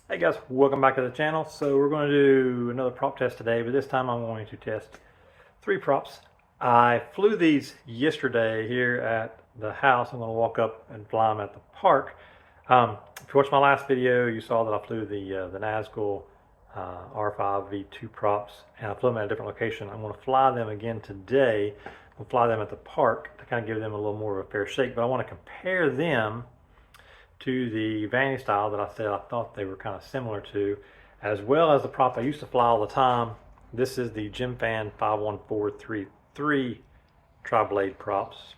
Hey guys, welcome back to the channel. So we're going to do another prop test today, but this time I'm going to test 3 props. I flew these yesterday here at the house. I'm going to walk up and fly them at the park. If you watched my last video, you saw that I flew the Nazgul R5 V2 props, and I flew them at a different location. I'm going to fly them again today. I'll fly them at the park to kind of give them a little more of a fair shake, but I want to compare them to the Vanny style that I said I thought they were kind of similar to, as well as the prop I used to fly all the time. This is the Gemfan 51433 tri-blade props,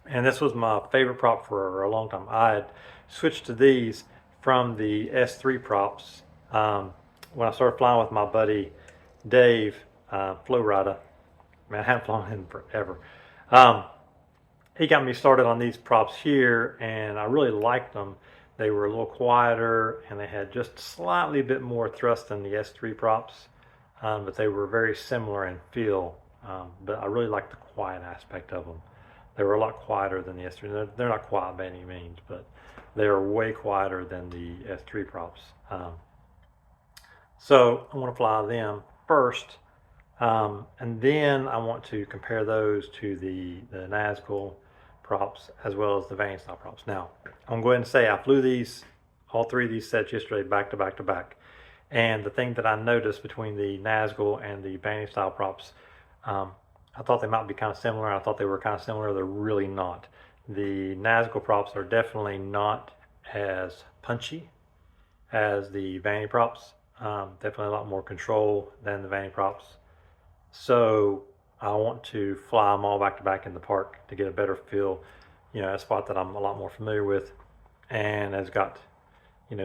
and this was my favorite prop for a long time. I had switched to these from the S3 props when I started flying with my buddy Dave, Flow Rider. Man, I haven't flown him forever. He got me started on these props here, and I really liked them. They were a little quieter, and they had just slightly bit more thrust than the S3 props, but they were very similar in feel. But I really liked the quiet aspect of them. They were a lot quieter than the S3. They're not quiet by any means, but they are way quieter than the S3 props. So I want to fly them first, and then I want to compare those to the Nazgul props as well as the Vanny style props. Now, I'm going to say I flew these, all 3 of these sets yesterday back to back to back. And the thing that I noticed between the Nazgul and the Vanny style props, I thought they might be kind of similar. I thought they were kind of similar. They're really not. The Nazgul props are definitely not as punchy as the Vanny props. Definitely a lot more control than the Vanny props. So I want to fly them all back to back in the park to get a better feel, a spot that I'm a lot more familiar with, and has got,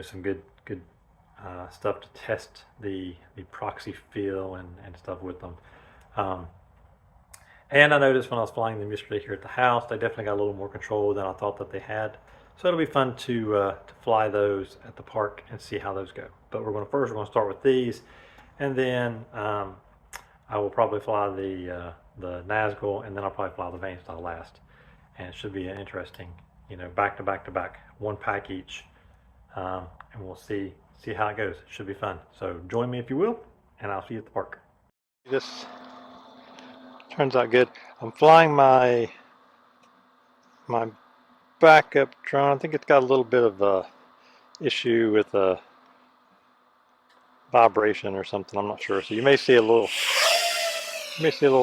some good stuff to test the proxy feel and stuff with them. And I noticed when I was flying them yesterday here at the house, they definitely got a little more control than I thought that they had. So it'll be fun to fly those at the park and see how those go. But we're going to start with these, and then I will probably fly the Nazgul, and then I'll probably fly the Vanny style last. And it should be an interesting, back to back to back, 1 pack each, and we'll see how it goes. It should be fun. So join me if you will, and I'll see you at the park. This turns out good. I'm flying my backup drone. I think it's got a little bit of a issue with a vibration or something. I'm not sure. So you may see a little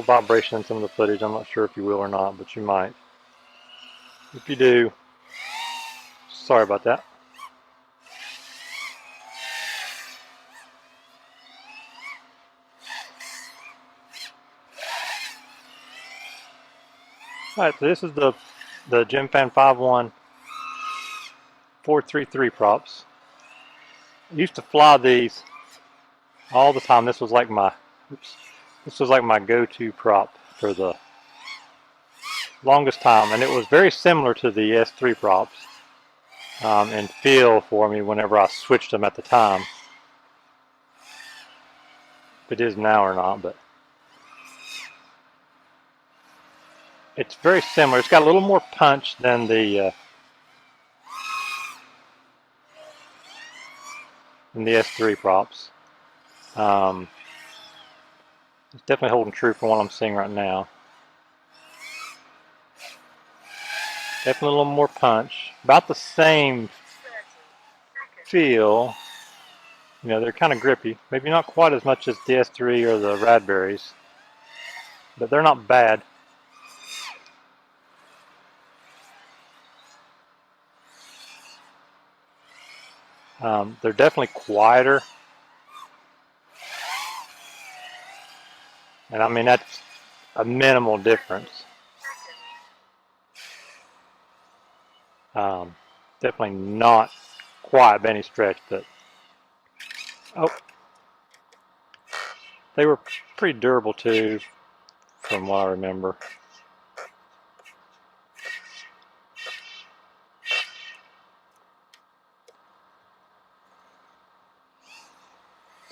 vibration in some of the footage. I'm not sure if you will or not, but you might. If you do, sorry about that. Alright, so this is the Gemfan 51433 props. I used to fly these all the time. This was like my go-to prop for the longest time, and it was very similar to the S3 props in feel for me whenever I switched them at the time. If it is now or not, but it's very similar. It's got a little more punch than the S3 props. It's definitely holding true from what I'm seeing right now. Definitely a little more punch. About the same feel. They're kind of grippy. Maybe not quite as much as the S3 or the Radberries, but they're not bad. They're definitely quieter. And I mean, that's a minimal difference. Definitely not quiet by any stretch, but they were pretty durable too, from what I remember.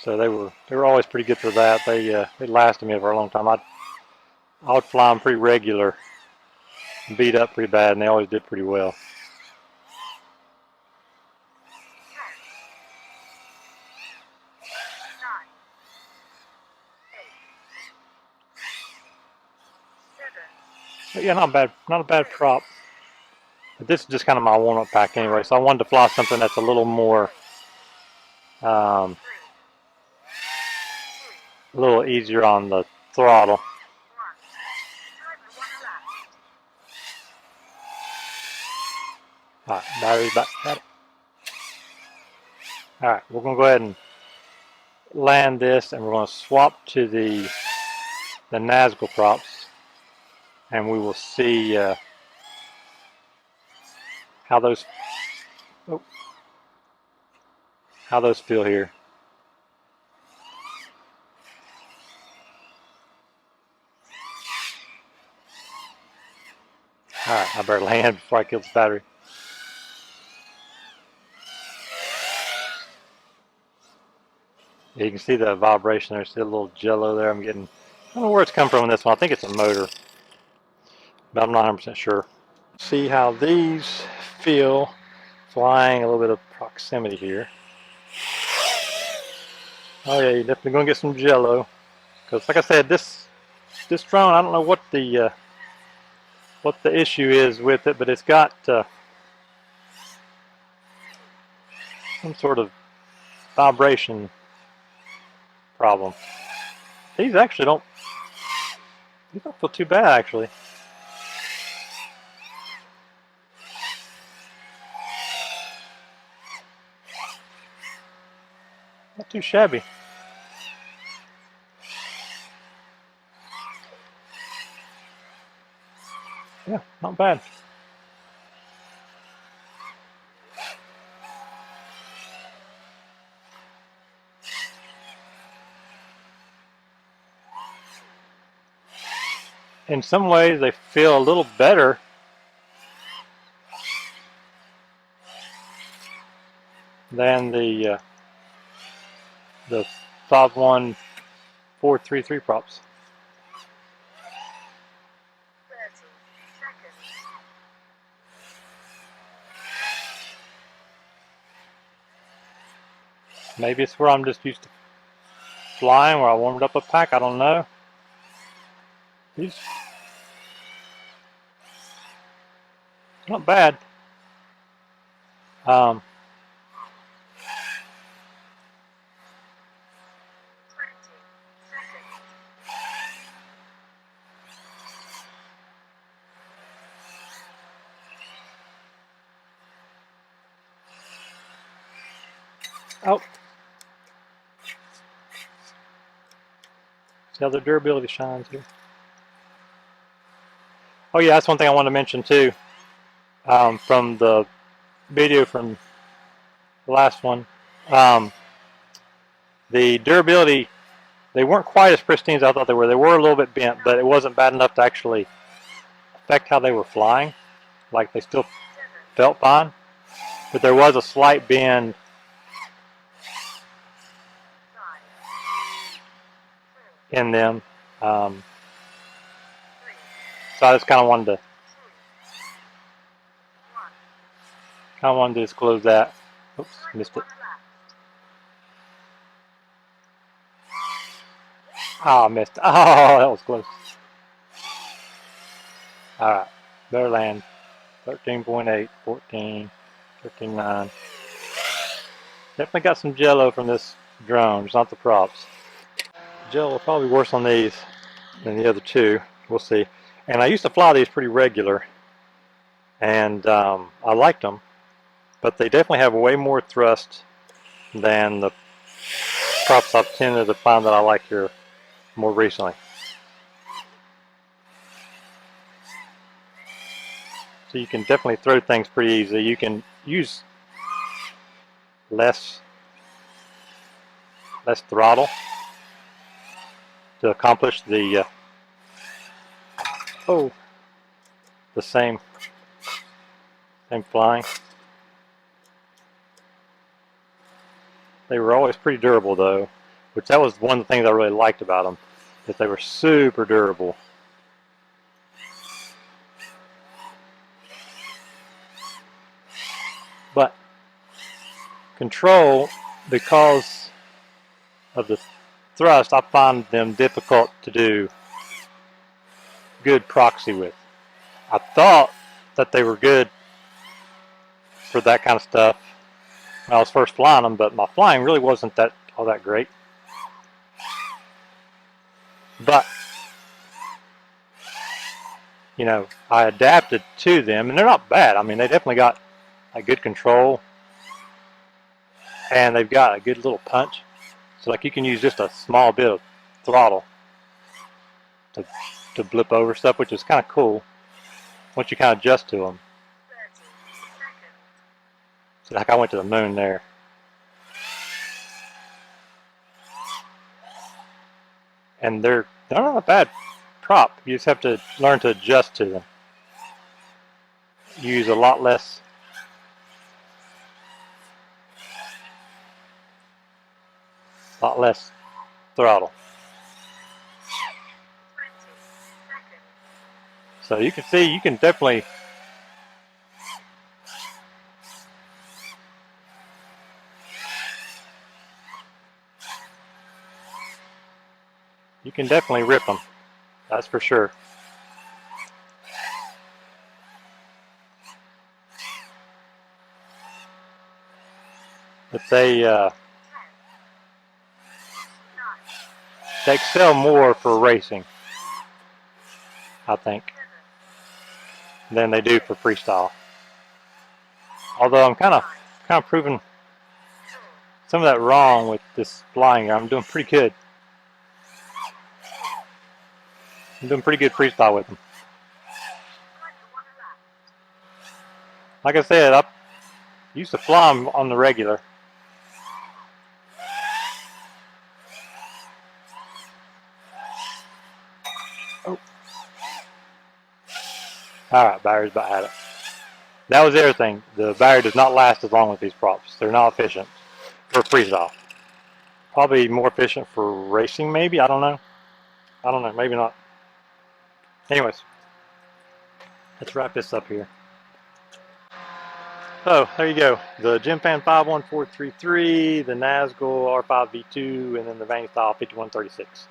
So they were always pretty good for that. They lasted me for a long time. I would fly them pretty regular, beat up pretty bad, and they always did pretty well. But yeah, not bad, not a bad prop. But this is just kind of my warm-up pack anyway, so I wanted to fly something that's a little more, a little easier on the throttle. Alright, battery's back. Alright, we're going to go ahead and land this, and we're going to swap to the Nazgul props, and we will see how those feel here. Alright, I better land before I kill this battery. You can see the vibration. There's still a little jello there. I'm getting, I don't know where it's come from in this one. I think it's a motor, but I'm not 100% sure. See how these feel flying a little bit of proximity here. Oh yeah, you're definitely going to get some jello. Because like I said, this drone, I don't know what the issue is with it, but it's got some sort of vibration problem. These actually don't feel too bad actually. Not too shabby. Yeah, not bad. In some ways, they feel a little better than the 51433 props. 30 seconds. Maybe it's where I'm just used to flying, where I warmed up a pack. I don't know. These not bad. 20 seconds. Oh, see how the durability shines here. Oh yeah, that's one thing I wanted to mention too. From the video from the last one, the durability, they weren't quite as pristine as I thought they were. They were a little bit bent, but it wasn't bad enough to actually affect how they were flying. Like they still felt fine, but there was a slight bend in them. So I just kind of wanted to disclose that. Oops, missed it. Oh, I missed. Oh, that was close. Alright, better land. 13.8, 14, 13.9. Definitely got some jello from this drone, it's not the props. Jello will probably be worse on these than the other two. We'll see. And I used to fly these pretty regular, and I liked them, but they definitely have way more thrust than the props I've tended to find that I like here more recently. So you can definitely throw things pretty easily. You can use less throttle to accomplish the same flying. They were always pretty durable though, which that was one of the things I really liked about them, that they were super durable. But control, because of the thrust, I find them difficult to do good proxy with. I thought that they were good for that kind of stuff when I was first flying them, but my flying really wasn't all that great. But you know, I adapted to them, and they're not bad. I mean, they definitely got a good control, and they've got a good little punch. So like you can use just a small bit of throttle to blip over stuff, which is kind of cool once you kind of adjust to them. 30 seconds. So like I went to the moon there. And they're not a bad prop. You just have to learn to adjust to them. Use a lot less throttle. 20 seconds. So you can see, you can definitely rip them. That's for sure. But they excel more for racing, I think, than they do for freestyle. Although I'm kind of proving some of that wrong with this flying here. I'm doing pretty good. I'm doing pretty good freestyle with them. Like I said, I used to fly them on the regular. Oh. Alright, battery's about had it. That was the other thing. The battery does not last as long with these props. They're not efficient for freestyle. Probably more efficient for racing, maybe. I don't know. Maybe not. Anyways, let's wrap this up here. So there you go. The Gemfan 51433, the Nazgul R5 V2, and then the Vanny Style 5136.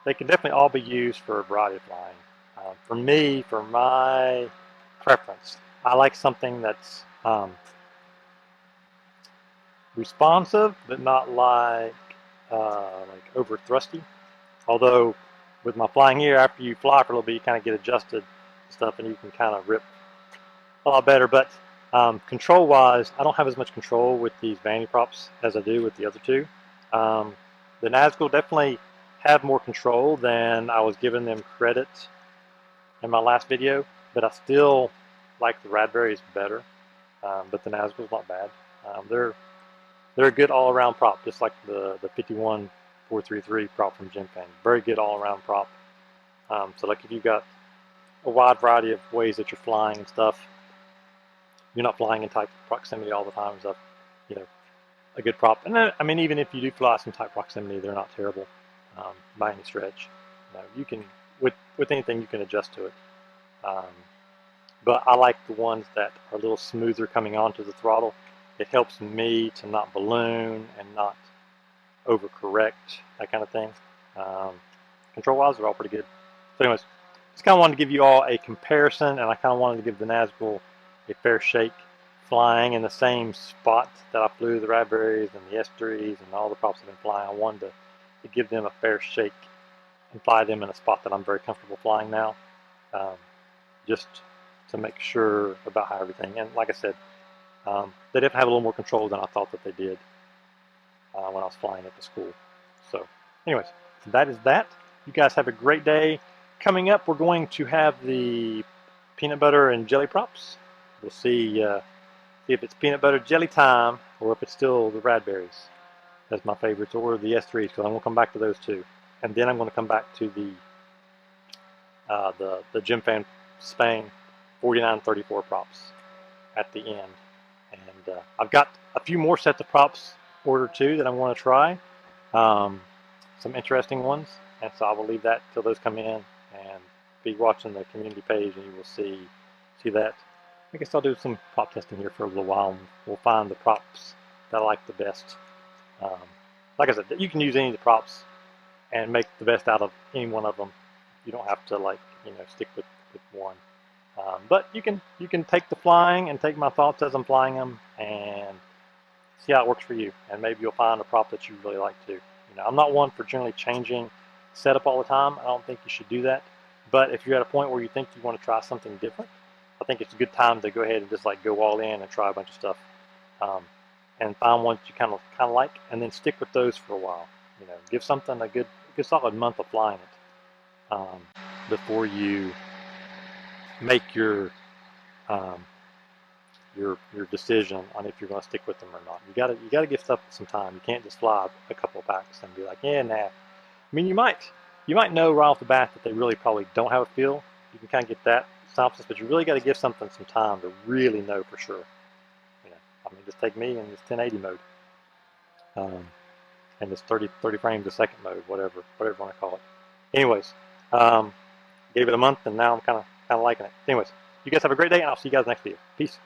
They can definitely all be used for a variety of flying. For me, for my preference, I like something that's responsive, but not like over thrusty. Although with my flying here, after you fly for a little bit, you kind of get adjusted to stuff, and you can kind of rip a lot better. But control-wise, I don't have as much control with these Vanny props as I do with the other two. The Nazgul definitely have more control than I was giving them credit in my last video, but I still like the Radberries better. But the Nazgul's not bad. They're a good all-around prop, just like the 51433 prop from Gemfan. Very good all-around prop. So like if you've got a wide variety of ways that you're flying and stuff, you're not flying in tight proximity all the time and stuff, you know, a good prop. And then, I mean, even if you do fly some tight proximity, they're not terrible by any stretch. You know, you can, with anything, you can adjust to it. But I like the ones that are a little smoother coming onto the throttle. It helps me to not balloon and not overcorrect, that kind of thing. Control-wise, they're all pretty good. So anyways, just kind of wanted to give you all a comparison, and I kind of wanted to give the Nazgul a fair shake, flying in the same spot that I flew the Radberries and the S3s and all the props I've been flying. I wanted to give them a fair shake and fly them in a spot that I'm very comfortable flying now, just to make sure about how everything. And like I said, they definitely have a little more control than I thought that they did when I was flying at the school. So anyways, that is that. You guys have a great day. Coming up, we're going to have the peanut butter and jelly props. We'll see if it's peanut butter jelly time or if it's still the Radberries. That's my favorites, or the S3s, because I'm going to come back to those two. And then I'm going to come back to the Gemfan Spain 4934 props at the end. And I've got a few more sets of props ordered too that I want to try. Some interesting ones. And so I will leave that till those come in, and be watching the community page, and you will see that. I guess I'll do some prop testing here for a little while, and we'll find the props that I like the best. Like I said, you can use any of the props and make the best out of any one of them. You don't have to, like, you know, stick with one. But you can take the flying and take my thoughts as I'm flying them and see how it works for you. And maybe you'll find a prop that you really like too. You know, I'm not one for generally changing setup all the time. I don't think you should do that. But if you're at a point where you think you want to try something different, I think it's a good time to go ahead and just like go all in and try a bunch of stuff, and find ones you kind of like, and then stick with those for a while. You know, give something a good solid month of flying it before you make your decision on if you're going to stick with them or not. You gotta give stuff some time. You can't just fly a couple of packs and be like, yeah, nah. I mean, you might know right off the bat that they really probably don't have a feel. You can kind of get that synopsis, but you really got to give something some time to really know for sure. You know, I mean, just take me in this 1080 mode, and this 30 frames a second mode, whatever you want to call it. Anyways, gave it a month, and now I'm kind of liking it. Anyways, you guys have a great day, and I'll see you guys next video. Peace.